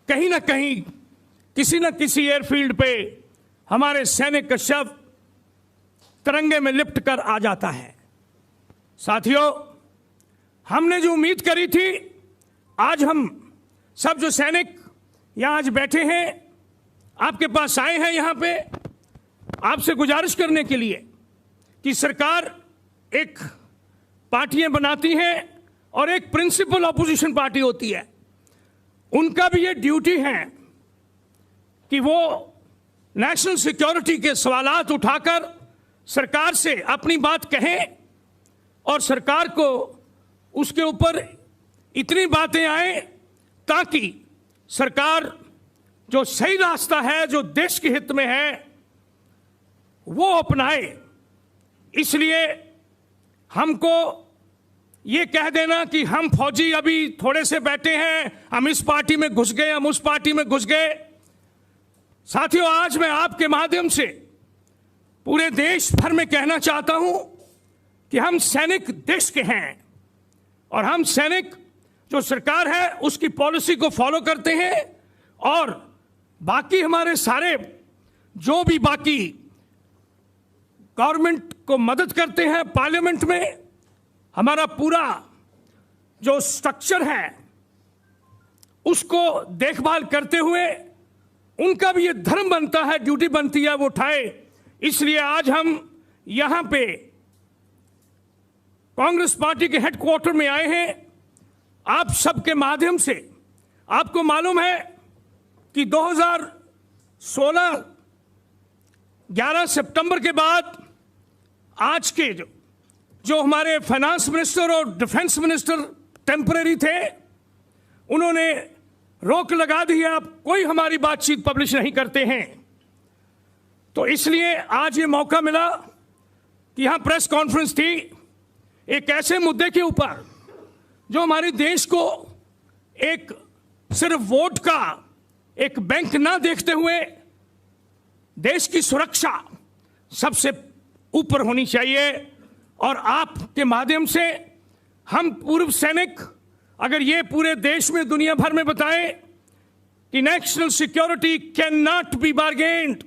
कहीं ना कहीं किसी न किसी एयरफील्ड पे हमारे सैनिक का शव तिरंगे में लिपट कर आ जाता है। साथियों, हमने जो उम्मीद करी थी, आज हम सब जो सैनिक यहां आज बैठे हैं, आपके पास आए हैं यहां पे आपसे गुजारिश करने के लिए कि सरकार एक पार्टियां बनाती हैं और एक प्रिंसिपल ऑपोजिशन पार्टी होती है। उनका भी ये ड्यूटी है कि वो नेशनल सिक्योरिटी के सवालात उठाकर सरकार से अपनी बात कहें और सरकार को उसके ऊपर इतनी बातें आए ताकि सरकार जो सही रास्ता है, जो देश के हित में है, वो अपनाए। इसलिए हमको ये कह देना कि हम फौजी अभी थोड़े से बैठे हैं, हम इस पार्टी में घुस गए, हम उस पार्टी में घुस गए। साथियों, आज मैं आपके माध्यम से पूरे देश भर में कहना चाहता हूं कि हम सैनिक देश के हैं और हम सैनिक जो सरकार है उसकी पॉलिसी को फॉलो करते हैं और बाकी हमारे सारे जो भी बाकी गवर्नमेंट को मदद करते हैं, पार्लियामेंट में हमारा पूरा जो स्ट्रक्चर है उसको देखभाल करते हुए उनका भी ये धर्म बनता है, ड्यूटी बनती है वो उठाए। इसलिए आज हम यहां पे कांग्रेस पार्टी के हेडक्वार्टर में आए हैं आप सबके माध्यम से। आपको मालूम है कि 2016 11 सितंबर के बाद आज के जो हमारे फाइनेंस मिनिस्टर और डिफेंस मिनिस्टर टेम्परेरी थे, उन्होंने रोक लगा दी है, अब कोई हमारी बातचीत पब्लिश नहीं करते हैं। तो इसलिए आज ये मौका मिला कि यहां प्रेस कॉन्फ्रेंस थी एक ऐसे मुद्दे के ऊपर जो हमारे देश को एक सिर्फ वोट का एक बैंक ना देखते हुए देश की सुरक्षा सबसे ऊपर होनी चाहिए। और आपके माध्यम से हम पूर्व सैनिक अगर ये पूरे देश में, दुनिया भर में बताएं कि national security can not be bargained,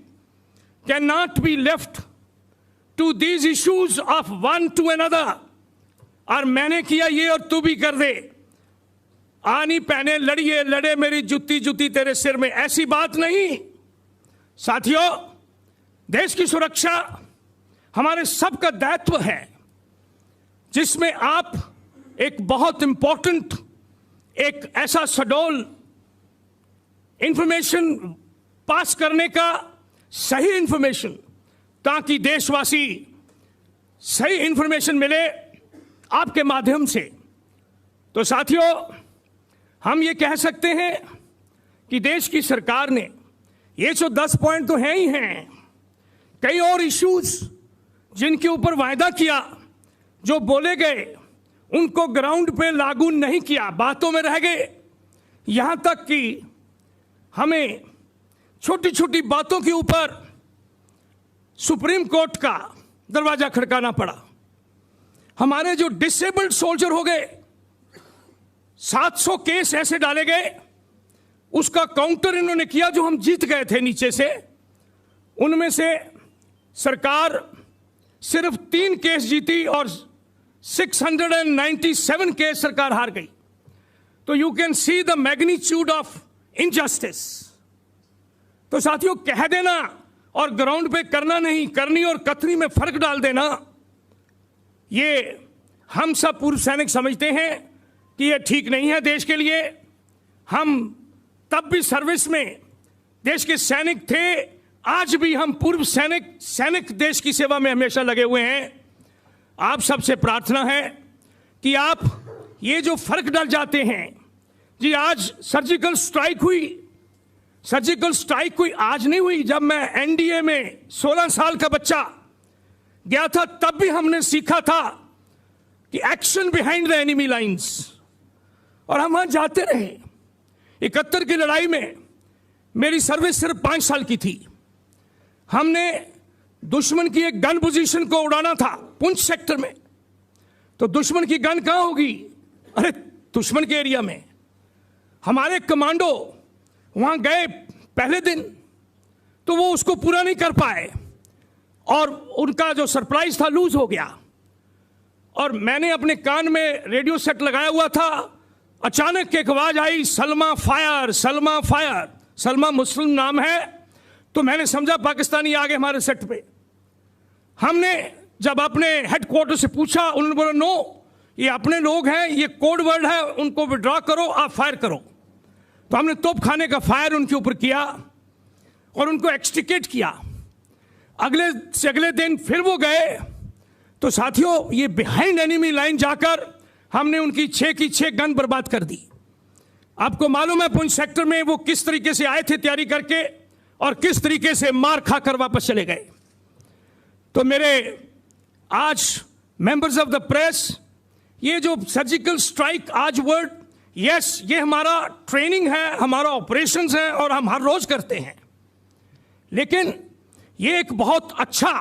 can not be left to these issues of one to another, और मैंने किया ये और तू भी कर दे, आनी पहने लड़िए लड़े मेरी जुत्ती जुत्ती तेरे सिर में, ऐसी बात नहीं। साथियों, देश की सुरक्षा हमारे सबका दायित्व है, जिसमें आप एक बहुत इंपॉर्टेंट एक ऐसा शडोल इंफॉर्मेशन पास करने का, सही इंफॉर्मेशन, ताकि देशवासी सही इंफॉर्मेशन मिले आपके माध्यम से। तो साथियों, हम ये कह सकते हैं कि देश की सरकार ने ये जो 10 पॉइंट तो हैं ही हैं, कई और इश्यूज जिनके ऊपर वायदा किया, जो बोले गए, उनको ग्राउंड पे लागू नहीं किया, बातों में रह गए। यहां तक कि हमें छोटी छोटी बातों के ऊपर सुप्रीम कोर्ट का दरवाजा खड़काना पड़ा। हमारे जो डिसेबल्ड सोल्जर हो गए, 700 केस ऐसे डाले गए, उसका काउंटर इन्होंने किया जो हम जीत गए थे नीचे से। उनमें से सरकार सिर्फ 3 केस जीती और 697 केस सरकार हार गई। तो you can see the magnitude of injustice. तो साथियों, कह देना और ग्राउंड पे करना नहीं, करनी और कथनी में फर्क डाल देना, ये हम सब पूर्व सैनिक समझते हैं कि ये ठीक नहीं है देश के लिए। हम तब भी सर्विस में देश के सैनिक थे, आज भी हम पूर्व सैनिक देश की सेवा में हमेशा लगे हुए हैं। आप सबसे प्रार्थना है कि आप ये जो फर्क डाल जाते हैं जी, आज सर्जिकल स्ट्राइक हुई आज नहीं हुई। जब मैं एनडीए में 16 साल का बच्चा गया था, तब भी हमने सीखा था कि action behind the enemy lines, और हम वहां जाते रहे। 71 की लड़ाई में मेरी सर्विस सिर्फ 5 साल की थी। हमने दुश्मन की एक गन पोजीशन को उड़ाना था पुंछ सेक्टर में, तो दुश्मन की गन कहां होगी? अरे दुश्मन के एरिया में। हमारे कमांडो वहां गए पहले दिन तो वो उसको पूरा नहीं कर पाए और उनका जो सरप्राइज था लूज हो गया। और मैंने अपने कान में रेडियो सेट लगाया हुआ था, अचानक एक आवाज आई, सलमा फायर, सलमा फायर। सलमा मुस्लिम नाम है, तो मैंने समझा पाकिस्तानी आ गए हमारे सेट पे। हमने जब अपने हेडक्वार्टर से पूछा, उन्होंने बोला नो, ये अपने लोग हैं, ये कोड वर्ड है, उनको विड्रॉ करो, आप फायर करो। तो हमने तोपखाने का फायर उनके ऊपर किया और उनको एक्सट्रिकेट किया। अगले दिन फिर वो गए, तो साथियों ये बिहाइंड एनिमी लाइन जाकर हमने उनकी 6 की 6 गन बर्बाद कर दी। आपको मालूम है पुंछ सेक्टर में वो किस तरीके से आए थे तैयारी करके और किस तरीके से मार खाकर वापस चले गए। तो मेरे आज मेंबर्स ऑफ द प्रेस, ये जो सर्जिकल स्ट्राइक आज वर्ड, यस ये हमारा ट्रेनिंग है, हमारा ऑपरेशंस है और हम हर रोज करते हैं, लेकिन ये एक बहुत अच्छा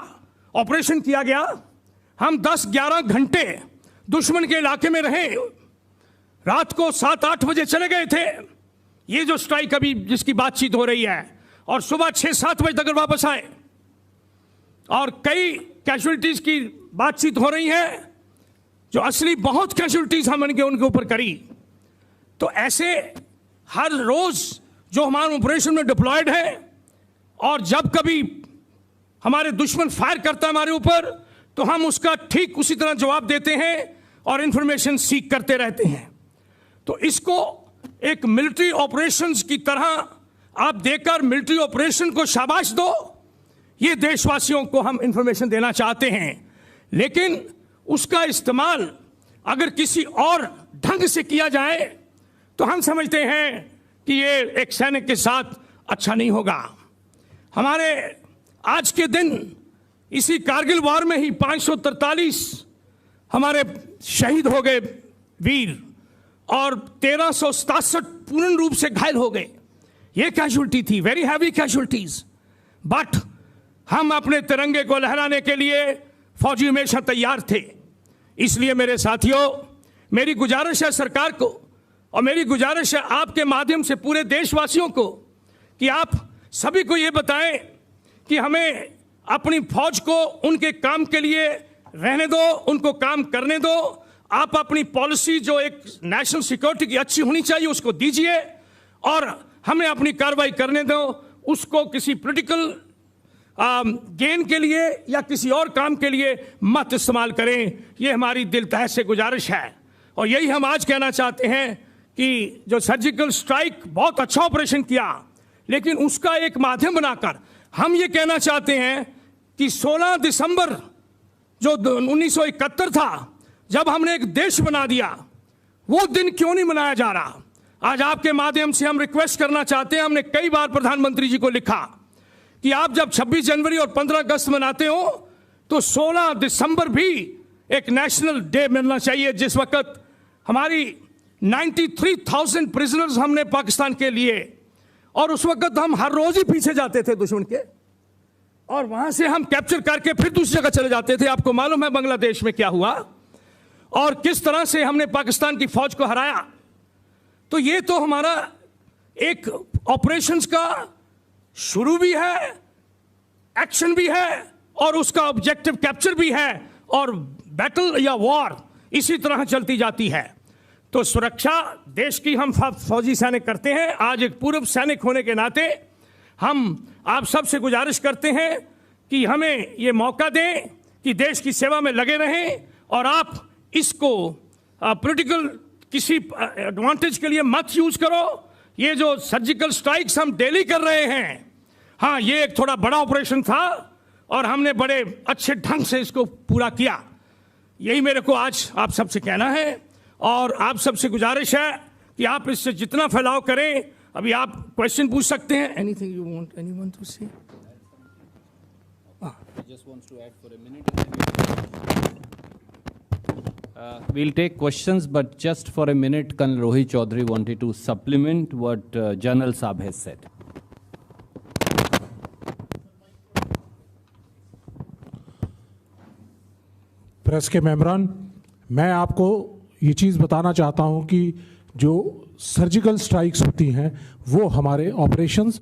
ऑपरेशन किया गया। हम 10-11 घंटे दुश्मन के इलाके में रहे, रात को 7-8 बजे चले गए थे, ये जो स्ट्राइक अभी जिसकी बातचीत हो रही है, और सुबह 6-7 बजे तक वापस आए और कई कैजुअलिटीज की बातचीत हो रही है, जो असली बहुत कैजुअलिटीज हमने उनके ऊपर करी। तो ऐसे हर रोज जो हमारे ऑपरेशन में डिप्लॉयड है, और जब कभी हमारे दुश्मन फायर करता है हमारे ऊपर, तो हम उसका ठीक उसी तरह जवाब देते हैं और इंफॉर्मेशन सीख करते रहते हैं। तो इसको एक मिलिट्री ऑपरेशंस की तरह आप देकर मिलिट्री ऑपरेशन को शाबाश दो, ये देशवासियों को हम इंफॉर्मेशन देना चाहते हैं। लेकिन उसका इस्तेमाल अगर किसी और ढंग से किया जाए तो हम समझते हैं कि ये एक सैनिक के साथ अच्छा नहीं होगा। हमारे आज के दिन इसी कारगिल वॉर में ही 543 हमारे शहीद हो गए वीर और 1367 पूर्ण रूप से घायल हो गए। ये कैजुअलिटी थी, वेरी हैवी कैजुअलिटीज, बट हम अपने तिरंगे को लहराने के लिए फौजी हमेशा तैयार थे। इसलिए मेरे साथियों, मेरी गुजारिश है सरकार को और मेरी गुजारिश है आपके माध्यम से पूरे देशवासियों को कि आप सभी को ये बताएं कि हमें अपनी फौज को उनके काम के लिए रहने दो, उनको काम करने दो। आप अपनी पॉलिसी जो एक नेशनल सिक्योरिटी की अच्छी होनी चाहिए उसको दीजिए और हमें अपनी कार्रवाई करने दो, उसको किसी पॉलिटिकल गेन के लिए या किसी और काम के लिए मत इस्तेमाल करें। ये हमारी दिल तह से गुजारिश है और यही हम आज कहना चाहते हैं कि जो सर्जिकल स्ट्राइक बहुत अच्छा ऑपरेशन किया, लेकिन उसका एक माध्यम बनाकर हम ये कहना चाहते हैं कि 16 दिसंबर जो 1971 था, जब हमने एक देश बना दिया, वो दिन क्यों नहीं मनाया जा रहा। आज आपके माध्यम से हम रिक्वेस्ट करना चाहते हैं, हमने कई बार प्रधानमंत्री जी को लिखा कि आप जब 26 जनवरी और 15 अगस्त मनाते हो तो 16 दिसंबर भी एक नेशनल डे मिलना चाहिए, जिस वक्त हमारी 93,000 प्रिजनर्स हमने पाकिस्तान के लिए, और उस वक्त हम हर रोज ही पीछे जाते थे दुश्मन के और वहां से हम कैप्चर करके फिर दूसरी जगह चले जाते थे। आपको मालूम है बांग्लादेश में क्या हुआ और किस तरह से हमने पाकिस्तान की फौज को हराया। तो ये तो हमारा एक ऑपरेशंस का शुरू भी है, एक्शन भी है और उसका ऑब्जेक्टिव कैप्चर भी है, और बैटल या वॉर इसी तरह चलती जाती है। तो सुरक्षा देश की हम फौजी सैनिक करते हैं। आज एक पूर्व सैनिक होने के नाते हम आप सबसे गुजारिश करते हैं कि हमें ये मौका दें कि देश की सेवा में लगे रहें और आप इसको पॉलिटिकल किसी एडवांटेज के लिए मत यूज करो। ये जो सर्जिकल स्ट्राइक्स हम डेली कर रहे हैं, हाँ ये एक थोड़ा बड़ा ऑपरेशन था और हमने बड़े अच्छे ढंग से इसको पूरा किया। यही मेरे को आज आप सबसे कहना है और आप सबसे गुजारिश है कि आप इससे जितना फैलाव करें। अभी आप क्वेश्चन पूछ सकते हैं। Anything you want anyone to say? Just wants to add for a minute. We'll take questions, but just for a minute, Colonel Rohit Chaudhary wanted to supplement what General Saab has said. Press के मेंबरान, मैं आपको ये चीज़ बताना चाहता हूं कि जो surgical strikes होती हैं वो हमारे ऑपरेशंस